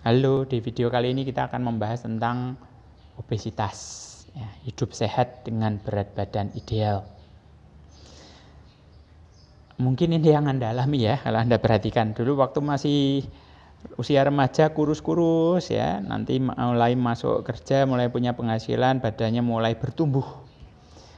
Halo, di video kali ini kita akan membahas tentang obesitas, ya, hidup sehat dengan berat badan ideal. Mungkin ini yang Anda alami ya, kalau Anda perhatikan. Dulu waktu masih usia remaja kurus-kurus ya, nanti mulai masuk kerja, mulai punya penghasilan, badannya mulai bertumbuh.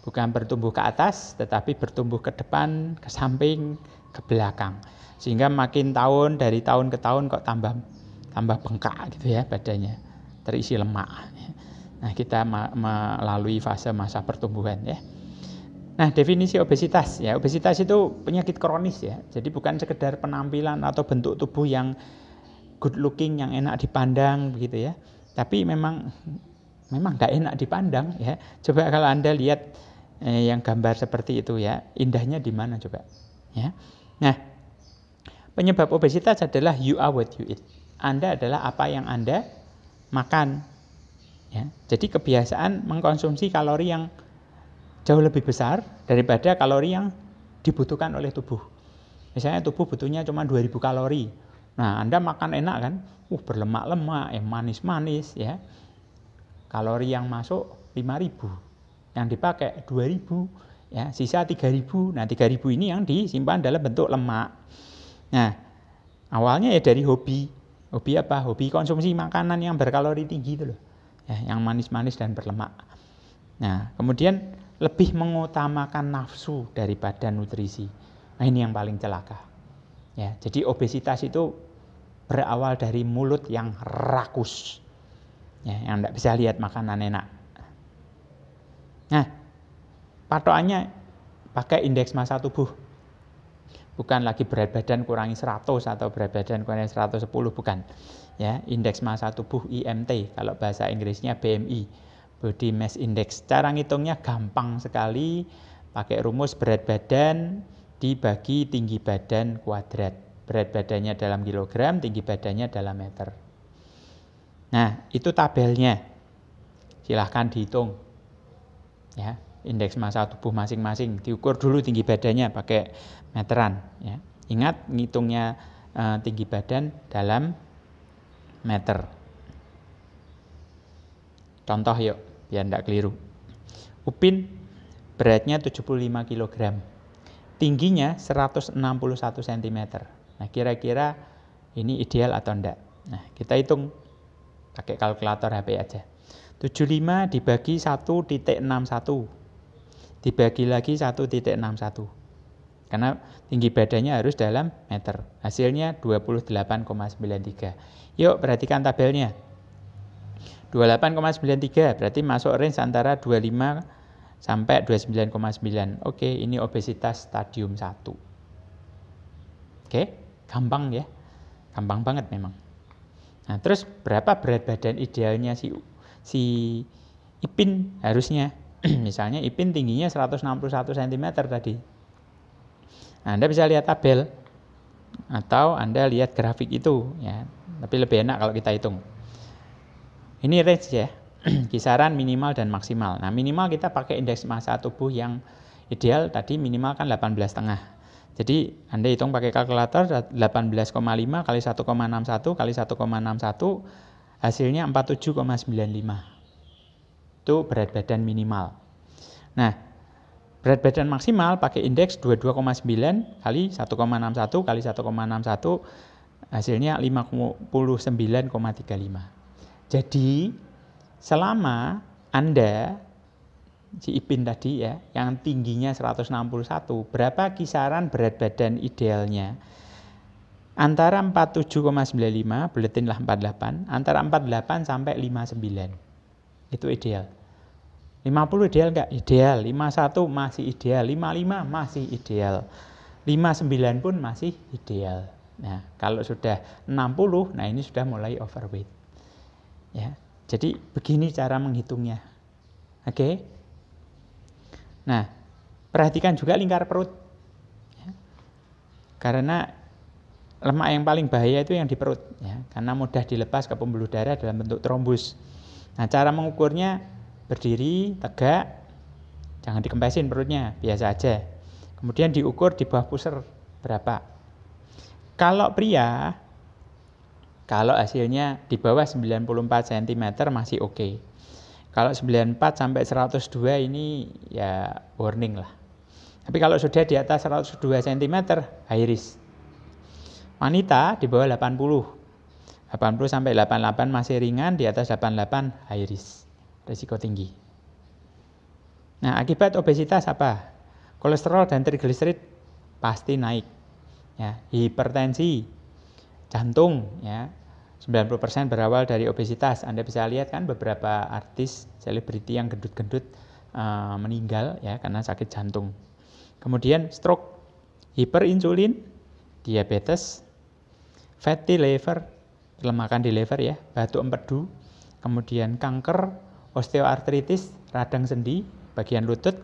Bukan bertumbuh ke atas, tetapi bertumbuh ke depan, ke samping, ke belakang. Sehingga makin dari tahun ke tahun kok tambah bengkak gitu ya badannya, terisi lemak. Nah, kita melalui fase masa pertumbuhan ya. Nah, definisi obesitas ya, obesitas itu penyakit kronis ya. Jadi bukan sekedar penampilan atau bentuk tubuh yang good looking, yang enak dipandang begitu ya. Tapi memang enggak enak dipandang ya. Coba kalau Anda lihat yang gambar seperti itu ya, indahnya di mana coba ya. Nah, penyebab obesitas adalah you are what you eat. Anda adalah apa yang Anda makan. Ya, jadi kebiasaan mengkonsumsi kalori yang jauh lebih besar daripada kalori yang dibutuhkan oleh tubuh. Misalnya tubuh butuhnya cuma 2000 kalori. Nah, Anda makan enak kan? Berlemak-lemak, manis-manis ya. Kalori yang masuk 5000, yang dipakai 2000 ya, sisa 3000. Nah, 3000 ini yang disimpan dalam bentuk lemak. Nah, awalnya ya dari hobi. Hobi apa? Hobi konsumsi makanan yang berkalori tinggi itu loh. Ya, yang manis-manis dan berlemak. Nah, kemudian lebih mengutamakan nafsu daripada nutrisi. Nah, ini yang paling celaka. Ya, jadi obesitas itu berawal dari mulut yang rakus. Ya, yang enggak bisa lihat makanan enak. Nah, patokannya pakai indeks massa tubuh. Bukan lagi berat badan kurangi 100 atau berat badan kurangi 110, bukan. Ya, indeks massa tubuh IMT, kalau bahasa Inggrisnya BMI, Body Mass Index. Cara ngitungnya gampang sekali, pakai rumus berat badan dibagi tinggi badan kuadrat. Berat badannya dalam kilogram, tinggi badannya dalam meter. Nah, itu tabelnya. Silahkan dihitung. Ya, indeks massa tubuh masing-masing, diukur dulu tinggi badannya pakai meteran ya. Ingat ngitungnya tinggi badan dalam meter. Contoh yuk biar enggak keliru. Upin beratnya 75 kg. Tingginya 161 cm. Nah, kira-kira ini ideal atau enggak? Nah, kita hitung pakai kalkulator HP aja. 75 dibagi 1,61 dibagi lagi 1,61, karena tinggi badannya harus dalam meter. Hasilnya 28,93. Yuk perhatikan tabelnya. 28,93 berarti masuk range antara 25 sampai 29,9. Oke, ini obesitas stadium 1. Oke, gampang ya. Gampang banget memang. Nah, terus berapa berat badan idealnya si Ipin harusnya? Misalnya Ipin tingginya 161 cm tadi. Nah, Anda bisa lihat tabel atau Anda lihat grafik itu ya. Tapi lebih enak kalau kita hitung. Ini range ya. Kisaran minimal dan maksimal. Nah, minimal kita pakai indeks massa tubuh yang ideal tadi, minimal kan 18,5. Jadi Anda hitung pakai kalkulator 18,5 kali 1,61 kali 1,61 hasilnya 47,95. Itu berat badan minimal. Nah, berat badan maksimal pakai indeks 22,9 kali 1,61 kali 1,61 hasilnya 59,35. Jadi selama Anda si Ipin tadi ya, yang tingginya 161, berapa kisaran berat badan idealnya? Antara 47,95, buletinlah 48, antara 48 sampai 59. Itu ideal. 50 ideal enggak? Ideal. 51 masih ideal. 55 masih ideal. 59 pun masih ideal. Nah, kalau sudah 60, nah ini sudah mulai overweight. Ya. Jadi begini cara menghitungnya. Oke. Nah, perhatikan juga lingkar perut. Ya. Karena lemak yang paling bahaya itu yang di perut ya, karena mudah dilepas ke pembuluh darah dalam bentuk trombus. Nah, cara mengukurnya berdiri, tegak, jangan dikempesin perutnya, biasa aja. Kemudian diukur di bawah pusar berapa. Kalau pria Kalau hasilnya di bawah 94 cm masih oke. Kalau 94 sampai 102 ini ya warning lah. Tapi kalau sudah di atas 102 cm, high risk. Wanita di bawah 80 sampai 88 masih ringan, di atas 88 high risk, risiko tinggi. Nah, akibat obesitas apa? Kolesterol dan trigliserid pasti naik. Ya, hipertensi, jantung, ya, 90% berawal dari obesitas. Anda bisa lihat kan beberapa artis, selebriti yang gendut-gendut meninggal ya karena sakit jantung. Kemudian stroke, hiperinsulin, diabetes, fatty liver, kelemahan di liver ya, batu empedu, kemudian kanker, osteoartritis, radang sendi, bagian lutut,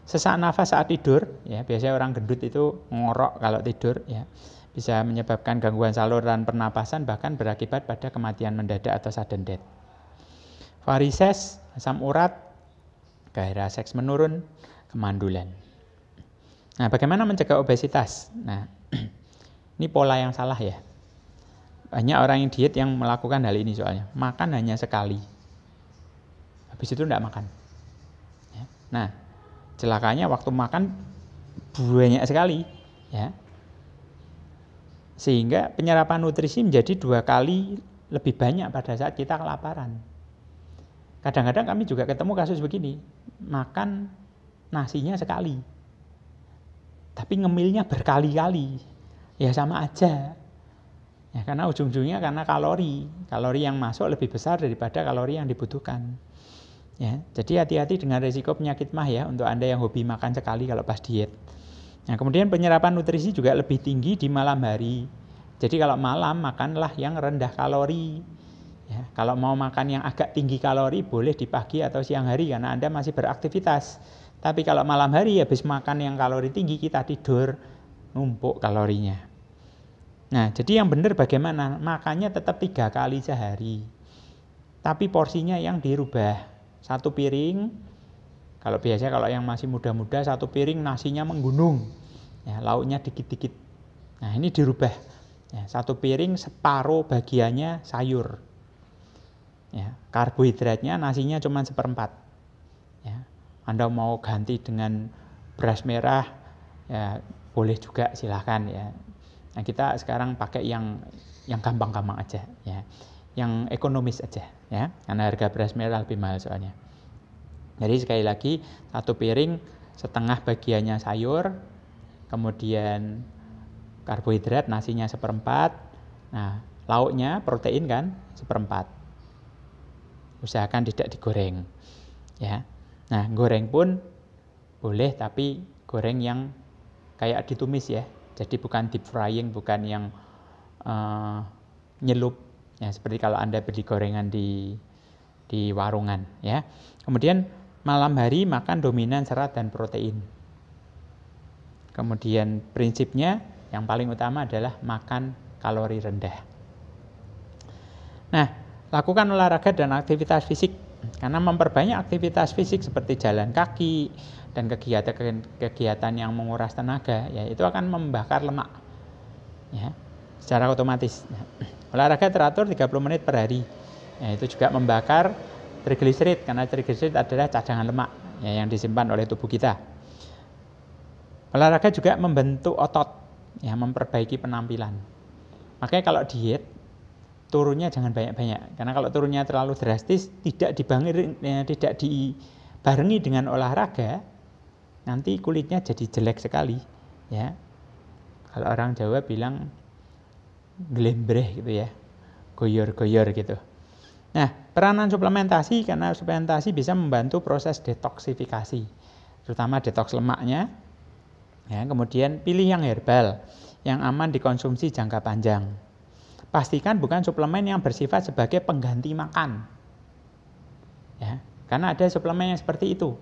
sesak nafas saat tidur, ya biasanya orang gendut itu ngorok kalau tidur, ya bisa menyebabkan gangguan saluran pernapasan bahkan berakibat pada kematian mendadak atau sudden death. Varises, asam urat, gairah seks menurun, kemandulan. Nah, bagaimana mencegah obesitas? Nah, ini pola yang salah ya. Banyak orang yang diet yang melakukan hal ini soalnya. Makan hanya sekali. Habis itu tidak makan. Ya. Nah, celakanya waktu makan banyak sekali. Ya. Sehingga penyerapan nutrisi menjadi 2 kali lebih banyak pada saat kita kelaparan. Kadang-kadang kami juga ketemu kasus begini. Makan nasinya sekali. Tapi ngemilnya berkali-kali. Ya sama aja. Ya, karena ujung-ujungnya karena kalori yang masuk lebih besar daripada kalori yang dibutuhkan. Ya, jadi hati-hati dengan risiko penyakit mah ya untuk Anda yang hobi makan sekali kalau pas diet. Nah, kemudian penyerapan nutrisi juga lebih tinggi di malam hari. Jadi kalau malam makanlah yang rendah kalori. Ya, kalau mau makan yang agak tinggi kalori boleh di pagi atau siang hari karena Anda masih beraktivitas. Tapi kalau malam hari habis makan yang kalori tinggi kita tidur, numpuk kalorinya. Nah, jadi yang benar bagaimana? Makannya tetap 3 kali sehari. Tapi porsinya yang dirubah. 1 piring, kalau biasanya kalau yang masih muda-muda 1 piring nasinya menggunung. Ya, lauknya dikit-dikit. Nah, ini dirubah. Ya, 1 piring separuh bagiannya sayur. Ya, karbohidratnya nasinya cuma 1/4. Ya, Anda mau ganti dengan beras merah, ya boleh juga silahkan ya. Nah, kita sekarang pakai yang gampang-gampang aja ya. Yang ekonomis aja ya. Karena harga beras merah lebih mahal soalnya. Jadi sekali lagi 1 piring setengah bagiannya sayur, kemudian karbohidrat nasinya 1/4. Nah, lauknya protein kan 1/4. Usahakan tidak digoreng. Ya. Nah, goreng pun boleh tapi goreng yang kayak ditumis ya. Jadi bukan deep frying, bukan yang nyelup. Ya, seperti kalau Anda beli gorengan di warungan ya. Kemudian malam hari makan dominan serat dan protein. Kemudian prinsipnya yang paling utama adalah makan kalori rendah. Nah, lakukan olahraga dan aktivitas fisik. Karena memperbanyak aktivitas fisik seperti jalan kaki dan kegiatan yang menguras tenaga, ya itu akan membakar lemak. Ya, secara otomatis. Nah, olahraga teratur 30 menit per hari. Ya, itu juga membakar trigliserid karena trigliserid adalah cadangan lemak ya, yang disimpan oleh tubuh kita. Olahraga juga membentuk otot, ya, memperbaiki penampilan. Makanya kalau diet turunnya jangan banyak-banyak, karena kalau turunnya terlalu drastis tidak dibarengi dengan olahraga, nanti kulitnya jadi jelek sekali, ya. Kalau orang Jawa bilang glembreh gitu ya, goyor-goyor gitu. Nah, peranan suplementasi, karena suplementasi bisa membantu proses detoksifikasi, terutama detoks lemaknya. Ya, kemudian pilih yang herbal, yang aman dikonsumsi jangka panjang. Pastikan bukan suplemen yang bersifat sebagai pengganti makan. Ya, karena ada suplemen yang seperti itu.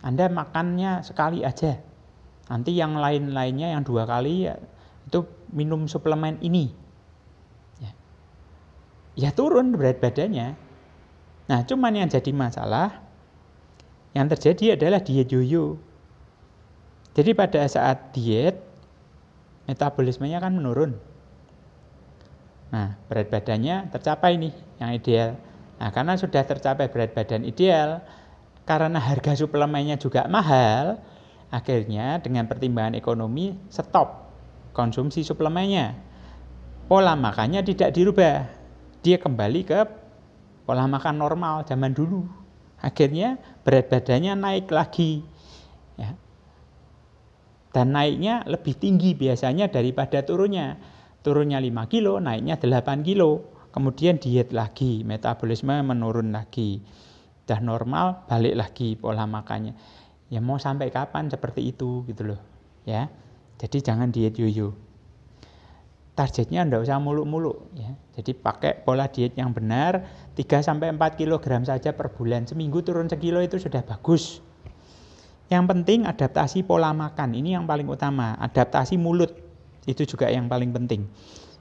Anda makannya sekali aja. Nanti yang lain-lainnya yang 2 kali ya, itu minum suplemen ini. Ya turun berat badannya. Nah, cuman yang jadi masalah, yang terjadi adalah diet yoyo. Jadi pada saat diet, metabolismenya kan menurun. Nah, berat badannya tercapai nih yang ideal. Nah, karena sudah tercapai berat badan ideal, karena harga suplemennya juga mahal, akhirnya dengan pertimbangan ekonomi stop konsumsi suplemennya. Pola makannya tidak dirubah. Dia kembali ke pola makan normal zaman dulu. Akhirnya berat badannya naik lagi. Ya. Dan naiknya lebih tinggi biasanya daripada turunnya. Turunnya 5 kilo, naiknya 8 kilo. Kemudian diet lagi, metabolisme menurun lagi. Udah normal, balik lagi pola makannya. Ya mau sampai kapan seperti itu gitu loh. Ya. Jadi jangan diet yoyo. Targetnya enggak usah muluk-muluk ya. Jadi pakai pola diet yang benar, 3-4 kg saja per bulan. Seminggu turun sekilo itu sudah bagus. Yang penting adaptasi pola makan, ini yang paling utama. Adaptasi mulut, itu juga yang paling penting.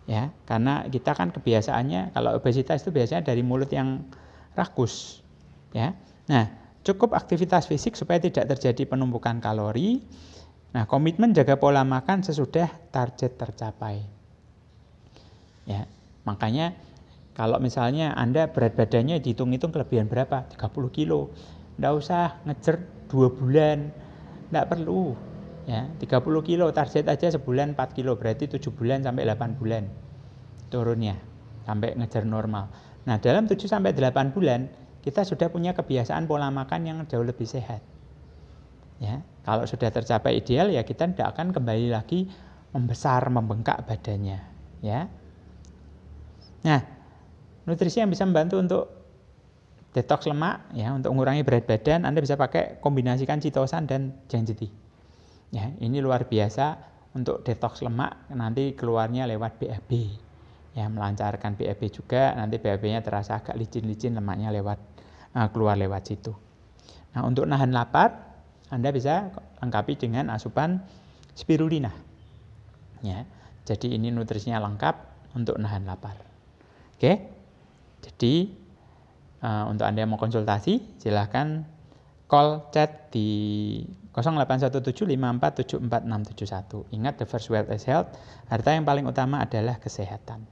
Ya, karena kita kan kebiasaannya kalau obesitas itu biasanya dari mulut yang rakus. Ya. Nah, cukup aktivitas fisik supaya tidak terjadi penumpukan kalori. Nah, komitmen jaga pola makan sesudah target tercapai. Ya, makanya kalau misalnya Anda berat badannya dihitung-hitung kelebihan berapa? 30 kilo. Nggak usah ngejar 2 bulan. Nggak perlu. Ya, 30 kilo target aja sebulan 4 kilo. Berarti 7 bulan sampai 8 bulan turunnya. Sampai ngejar normal. Nah, dalam 7-8 bulan kita sudah punya kebiasaan pola makan yang jauh lebih sehat. Ya, kalau sudah tercapai ideal ya kita tidak akan kembali lagi membesar, membengkak badannya. Ya. Nah, nutrisi yang bisa membantu untuk detoks lemak, ya, untuk mengurangi berat badan, Anda bisa pakai kombinasikan chitosan dan janjeti. Ya, ini luar biasa untuk detoks lemak, nanti keluarnya lewat BAB. Ya, melancarkan BAB juga, nanti BAB-nya terasa agak licin-licin, lemaknya keluar lewat situ. Nah, untuk nahan lapar, Anda bisa lengkapi dengan asupan spirulina. Ya, jadi ini nutrisinya lengkap untuk nahan lapar. Oke, jadi untuk Anda yang mau konsultasi, silahkan call chat di 081754744671. Ingat, the first wealth is health. Harta yang paling utama adalah kesehatan.